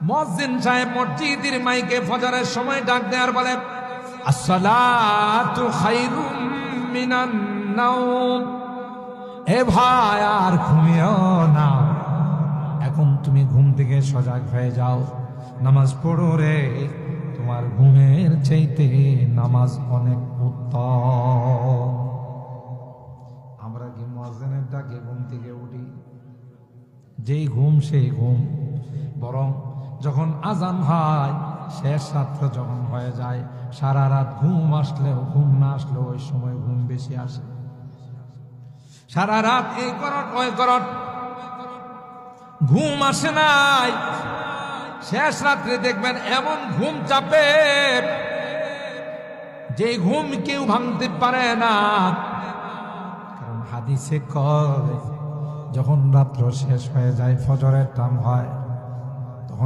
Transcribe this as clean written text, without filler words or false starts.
মুয়াজ্জিন সাহেব মসজিদের মাইকে ফজরের সময় ডাক দেয়ার বলে, আসসালাতু খায়রুম মিনান নাওম। এ ভাই, আর ঘুমিও না, এখন তুমি ঘুম থেকে সজাগ হয়ে যাও, নামাজ পড়ো রে, তোমার ঘুমের চাইতে নামাজ অনেক উত্তম। আমরা কি মুয়াজ্জিনের ডাকে ঘুম থেকে উঠি? যেই ঘুম সেই ঘুম। বরং যখন আজান হয়, শেষ রাত্র যখন হয়ে যায়, সারা রাত ঘুম আসলেও ঘুম না আসলেও ওই সময় ঘুম বেশি আসে। সারা রাত এই করট ওই করট, ঘুম আসে নাই, শেষ রাত্রে দেখবেন এমন ঘুম চাপে যে ঘুম কেউ ভাঙতে পারে না। কারণ হাদিসে কয়, যখন রাত্র শেষ হয়ে যায়, ফজরের টাইম হয়,